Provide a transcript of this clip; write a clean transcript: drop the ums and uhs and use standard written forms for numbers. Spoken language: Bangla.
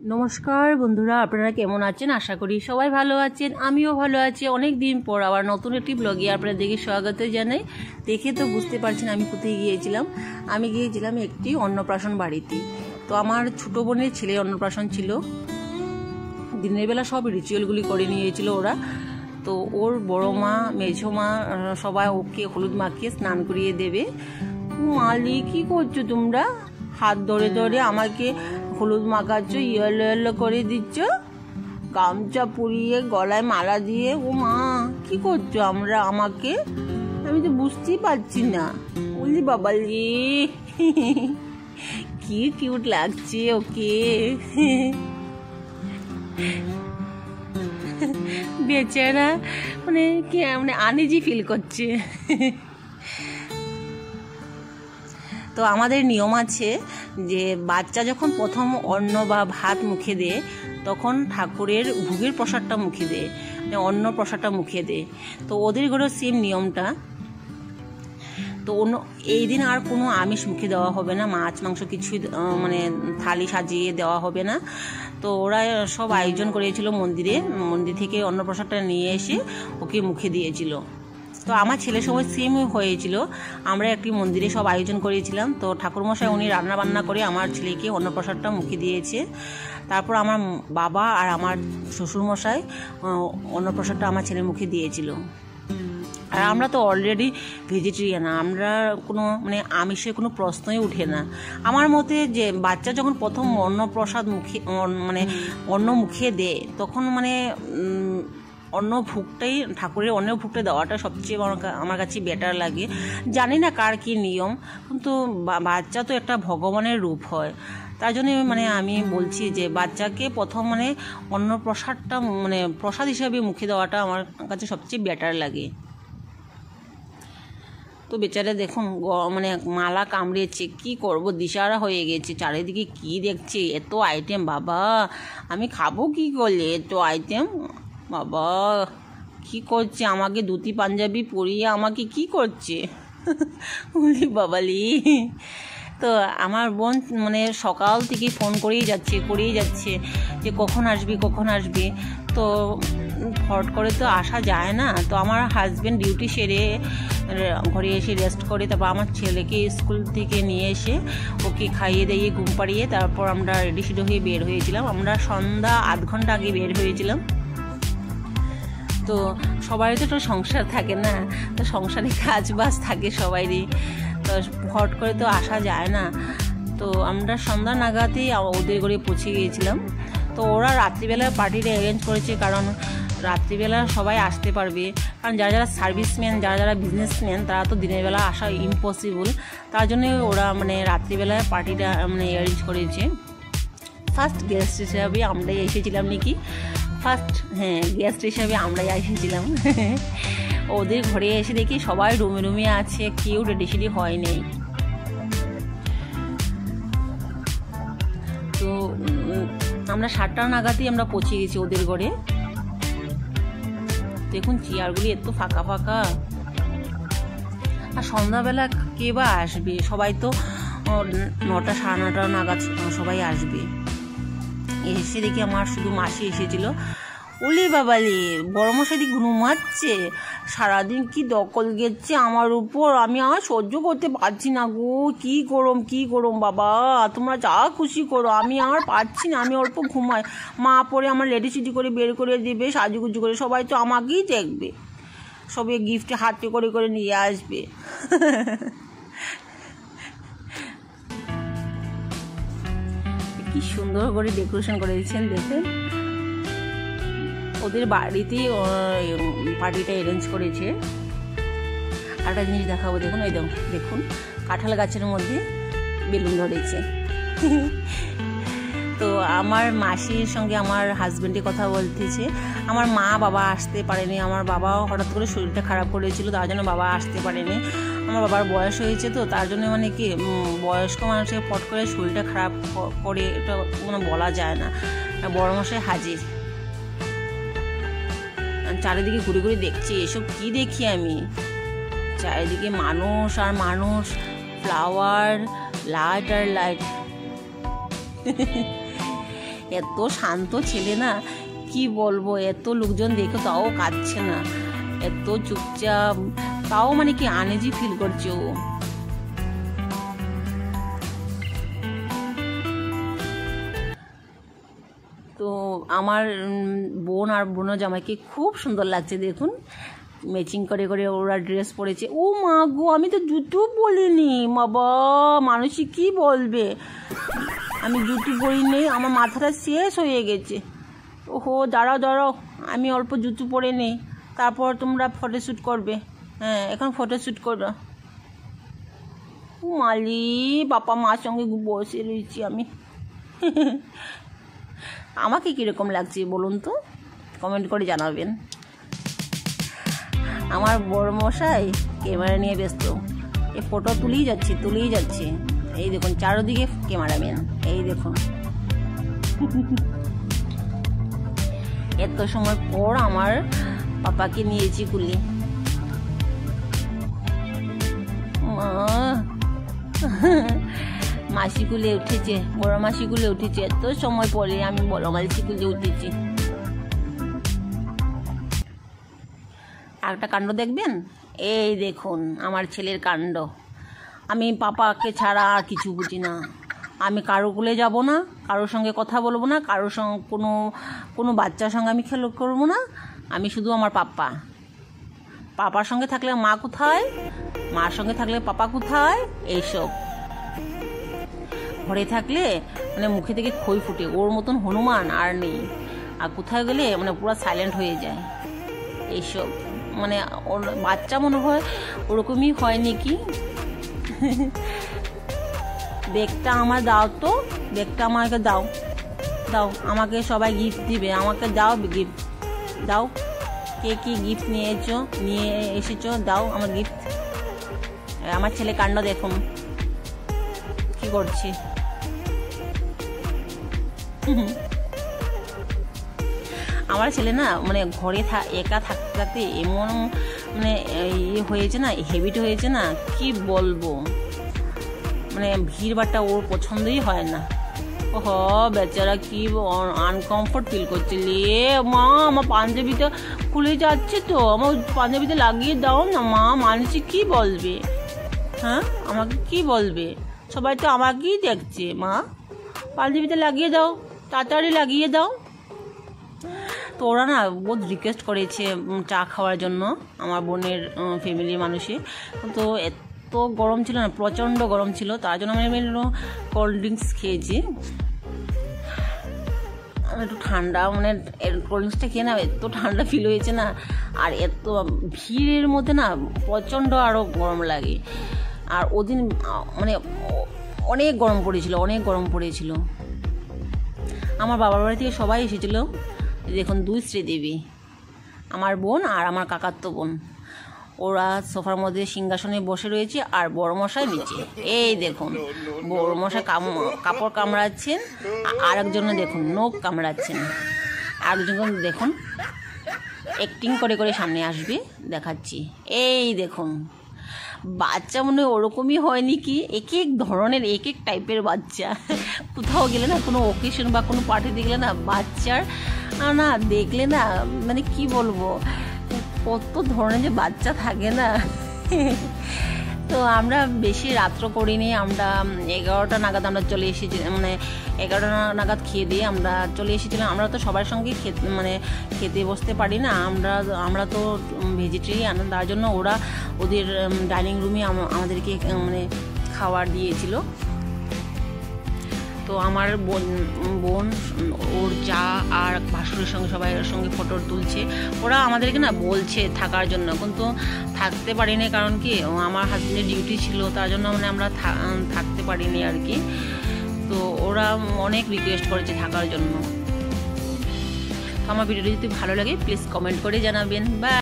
নমস্কার বন্ধুরা, আপনারা কেমন আছেন? আশা করি সবাই ভালো আছেন। আমিও ভালো আছি। অনেক দিন পর আবার নতুন একটি ব্লগে আপনাদেরকে স্বাগত জানাই। দেখে তো বুঝতে পারছেন আমি কোথায় গিয়েছিলাম। আমি গিয়েছিলাম একটি অন্নপ্রাশন বাড়িতে। তো আমার ছোটো বোনের ছেলে অন্নপ্রাশন ছিল। দিনের বেলা সব রিচুয়ালগুলি করে নিয়েছিল ওরা। তো ওর বড় মা, মেঝো মা সবাই ওকে হলুদ মাখিয়ে স্নান করিয়ে দেবে। মালি, কি করছো তোমরা? হাত ধরে ধরে আমাকে হলুদ মাখাচ্ছ, ইয়েলো ইয়েলো করে দিচ্ছ, গামছা পরিয়ে গলায় মালা দিয়ে। ও মা, কি করছো আমাকে? আমি তো বুঝতেই পারছি না। বলি বাবালি, কি কিউট লাগছে ওকে। বেচারা মানে আনইজি ফিল করছে। তো আমাদের নিয়ম আছে যে বাচ্চা যখন প্রথম অন্ন বা ভাত মুখে দেয় তখন ঠাকুরের ভোগের প্রসাদটা মুখে দেয়, অন্ন প্রসাদটা মুখে দেয়। তো ওদের ঘরেও সেম নিয়মটা। তো এই দিন আর কোনো আমিষ মুখে দেওয়া হবে না, মাছ মাংস কিছুই থালি সাজিয়ে দেওয়া হবে না। তো ওরা সব আয়োজন করেছিল মন্দির থেকে অন্নপ্রসাদটা নিয়ে এসে ওকে মুখে দিয়েছিল। তো আমার ছেলের সময় সেম হয়েছিল। আমরা একটি মন্দিরে সব আয়োজন করেছিলাম। তো ঠাকুরমশাই উনি রান্না বান্না করে আমার ছেলেকে অন্নপ্রসাদটা মুখে দিয়েছে। তারপর আমার বাবা আর আমার শ্বশুরমশাই অন্নপ্রসাদটা আমার ছেলের মুখে দিয়েছিল। আর আমরা তো অলরেডি ভেজিটেরিয়ান, আমরা কোনো আমিষের কোনো প্রশ্নই উঠে না। আমার মতে যে বাচ্চা যখন প্রথম অন্নপ্রসাদ অন্ন মুখে দেয় তখন অন্ন ভোগটাই, ঠাকুরের অন্ন ভোগটা দেওয়াটা সবচেয়ে আমার কাছে বেটার লাগে। জানি না কার কী নিয়ম, কিন্তু বাচ্চা তো একটা ভগবানের রূপ হয়। তার জন্য আমি বলছি যে বাচ্চাকে প্রথম অন্নপ্রসাদটা প্রসাদ হিসাবে মুখে দেওয়াটা আমার কাছে সবচেয়ে বেটার লাগে। তো বেচারা দেখুন মালা কামড়িয়েছে, কি করব, দিশাহারা হয়ে গেছে। চারিদিকে কি দেখছে, এত আইটেম, বাবা আমি খাবো কি করলে এত আইটেম। বাবা কি করছে, আমাকে ধুতি পাঞ্জাবি পরিয়ে আমাকে কি করছে। বলি বাবালি। তো আমার বোন সকাল থেকে ফোন করেই যাচ্ছে যে কখন আসবি। তো ফট করে তো আসা যায় না। তো আমার হাজব্যান্ড ডিউটি সেরে ঘরে এসে রেস্ট করে তারপর আমার ছেলেকে স্কুল থেকে নিয়ে এসে ওকে খাইয়ে দিয়ে ঘুম পাড়িয়ে তারপর আমরা রেডি সেডি হয়ে বের হয়েছিলাম। আমরা সন্ধ্যা 8 ঘন্টা আগে বের হয়েছিলাম। তো সবারই তো সংসার থাকে না, তো সংসারে কাজ বাজ থাকে সবারই, তো হট করে তো আসা যায় না। তো আমরা সন্ধ্যা নাগাদই ওদের ঘরে পৌঁছে গিয়েছিলাম। তো ওরা রাত্রিবেলা পার্টিটা অ্যারেঞ্জ করেছে, কারণ রাত্রিবেলা সবাই আসতে পারবে। কারণ যারা সার্ভিসম্যান, যারা বিজনেসম্যান, তারা তো দিনের বেলা আসা ইম্পসিবল। তার জন্য ওরা রাত্রিবেলায় পার্টিটা অ্যারেঞ্জ করেছে। ফার্স্ট গেস্ট হিসাবে আমরাই এসেছিলাম নাকি, গেস্ট হিসাবে আমরাই এসেছিলাম। ওদের ঘরে এসে দেখি সবাই রুমে আছে, কেউ রেডি হয়নি। তো আমরা 7টা নাগাদই আমরা পৌঁছে গেছি ওদের ঘরে। দেখুন চেয়ারগুলি এত ফাঁকা। আর সন্ধ্যাবেলা কে বা আসবে, সবাই তো 9টা 9:30 নাগাদ সবাই আসবে। এসে দেখি আমার শুধু মাসি এসেছিল। ওলি বাবালি, বড় মশাই ঘুমাচ্ছে, সারাদিন কি দখল গেছে আমার উপর, আমি আর সহ্য করতে পারছি না গো। কি করম বাবা, তোমরা যা খুশি করো, আমি আর পারছি না। আমি অল্প ঘুমাই, মা পরে আমার লেডি সিটি করে বের করে দেবে সাজুগুজু করে। সবাই তো আমাকেই দেখবে, সবাই গিফট হাতে করে নিয়ে আসবে। কি সুন্দর করে ডেকোরেশন করেছেন দেখেন। ওদের বাড়িতেই পার্টিটা অ্যারেঞ্জ করেছে। আরেকটা জিনিস দেখাবো, দেখুন কাঁঠাল গাছের মধ্যে বেলুন ধরেছে। তো আমার মাসির সঙ্গে আমার হাজব্যান্ডের কথা বলতেছে। আমার মা বাবা আসতে পারেনি, আমার বাবা হঠাৎ করে শরীরটা খারাপ করেছিল, তার জন্য বাবা আসতে পারেনি। আমার বাবার বয়স হয়েছে, তো তার জন্য কি বয়স্ক মানুষের পট করে শরীরটা খারাপ করে এটা বলা যায় না। বড় মশাই হাজির। চারিদিকে ঘুরে দেখছি, এসব কি দেখি আমি, চারিদিকে মানুষ আর মানুষ, ফ্লাওয়ার, লাইট আর লাইট। এত শান্ত ছেলে না, কি বলবো, এত লোকজন দেখে তাও কাঁদছে না, এত চুপচাপ, তাও মানে কি আনইজি ফিল করছে ও। তো আমার বোন আর বোনের জামাইকে খুব সুন্দর লাগছে, দেখুন ম্যাচিং করে করে ওরা ড্রেস পরেছে। ও মা গো, আমি তো জুতো পরিনি, বাবা মানুষই কি বলবে, আমি জুতো পরিনি, আমার মাথাটা শেষ হয়ে গেছে। ওহো, দাঁড়াও দাঁড়াও, আমি অল্প জুতো পরে নিই, তারপর তোমরা ফটোশ্যুট করবে। হ্যাঁ, এখন ফটোশ্যুট করো। মালি, বাবা মার সঙ্গে বসে রয়েছি আমি। আমাকে কীরকম লাগছে বলুন তো, কমেন্ট করে জানাবেন। আমার বড় মশাই ক্যামেরা নিয়ে ব্যস্ত, এই ফটো তুলেই যাচ্ছে। এই দেখুন চারদিকে ক্যামেরাম্যান, এই দেখুন। এত সময় পর আমার পাপাকে নিয়েছি কুলি। মাসি কুলে উঠেছে, বড় মাসি কুলে উঠেছে, এত সময় পরে আমি বড় মাসি কুলে উঠেছি। একটা কাণ্ড দেখবেন, এই দেখুন আমার ছেলের কাণ্ড। আমি পাপাকে ছাড়া আর কিছু বুঝি না, আমি কারো কুলে যাব না, কারোর সঙ্গে কথা বলবো না, কারোর সঙ্গে কোনো বাচ্চার সঙ্গে আমি খেলা করবো না, আমি শুধু আমার পাপার সঙ্গে থাকলে মা কোথায়, মার সঙ্গে থাকলে পাপা কোথায়, এইসব। ঘরে থাকলে মানে মুখে থেকে খই ফুটে, ওর মতন হনুমান আর নেই। আর কোথায় গেলে মানে পুরো সাইলেন্ট হয়ে যায়, এইসব। মানে ওর বাচ্চা মনে হয় ওরকমই হয় নাকি। ব্যাগটা আমার দাও তো, ব্যাগটা আমাকে দাও, আমাকে সবাই গিফট দিবে, আমাকে দাও গিফট দাও। কে কি গিফট নিয়ে এসেছো দাও আমার গিফট। আমার ছেলে কাণ্ড দেখুন কি করছে। আমার ছেলে না মানে ঘরে একা থাকতে থাকতে এমন মানে ইয়ে হয়েছে না, হ্যাবিট হয়েছে না, কি বলবো, মানে ভিড় ভাট্টা ওর পছন্দই হয় না। ওহ বেচারা কি আনকমফোর্ট ফিল করছে। মা আমার পাঞ্জাবিটা খুলে যাচ্ছে তো, আমার পাঞ্জাবিতে লাগিয়ে দাও না মা, মানুষ কি বলবে, হ্যাঁ আমাকে কি বলবে, সবাই তো আমাকেই দেখছে, মা পাঞ্জাবিতে লাগিয়ে দাও, তাড়াতাড়ি লাগিয়ে দাও। তো ওরা না বহুত রিকোয়েস্ট করেছে চা খাওয়ার জন্য, আমার বোনের ফ্যামিলির মানুষে। তো এত গরম ছিল না, প্রচণ্ড গরম ছিল, তার জন্য আমি কোল্ড ড্রিঙ্কস খেয়েছি। একটু ঠান্ডা মানে কোল্ড ড্রিঙ্কসটা খেয়ে না এত ঠান্ডা ফিল হয়েছে না, আর এত ভিড়ের মধ্যে না প্রচণ্ড আরও গরম লাগে। আর ওদিন মানে অনেক গরম পড়েছিল। আমার বাবার বাড়ি থেকে সবাই এসেছিল, দেখুন দুই শ্রীদেবী, আমার বোন আর আমার কাকাতো বোন। ওরা সোফার মধ্যে সিংহাসনে বসে রয়েছে, আর বড় মশাই নিচে। এই দেখুন বড় মশাই কাপড় কামড়াচ্ছেন, আর একজনে দেখুন নখ কামড়াচ্ছেন, আরেকজন দেখুন অ্যাক্টিং করে করে সামনে আসবে, দেখাচ্ছি। এই দেখুন বাচ্চা মনে হয় ওরকমই হয়নি কি, এক এক ধরনের এক এক টাইপের বাচ্চা। কোথাও গেলে না, কোনো অকেশন বা কোনো পার্টিতে গেলে না বাচ্চার না দেখলে না মানে কি বলবো, কত ধরনের যে বাচ্চা থাকে না। তো আমরা বেশি রাত্র করিনি, আমরা 11টা নাগাদ আমরা চলে এসেছি, মানে 11টা নাগাদ খেয়ে দিয়ে আমরা চলে এসেছিলাম। আমরা তো সবার সঙ্গে খেতে বসতে পারি না, আমরা তো ভেজিটেরিয়ান, তার জন্য ওরা ওদের ডাইনিং রুমে আমাদেরকে মানে খাবার দিয়েছিল। তো আমার বোন ওর যা আর ভাসুরের সঙ্গে সবাইয়ের সঙ্গে ফটো তুলছে, ওরা আমাদেরকে না বলছে থাকার জন্য, কিন্তু থাকতে পারিনি, কারণ কি আমার হাজবেন্ডের ডিউটি ছিল, তার জন্য মানে আমরা থাকতে পারিনি আর কি। তো ওরা অনেক রিকোয়েস্ট করেছে থাকার জন্য। তো আমার ভিডিওটি যদি ভালো লাগে প্লিজ কমেন্ট করে জানাবেন। বাই।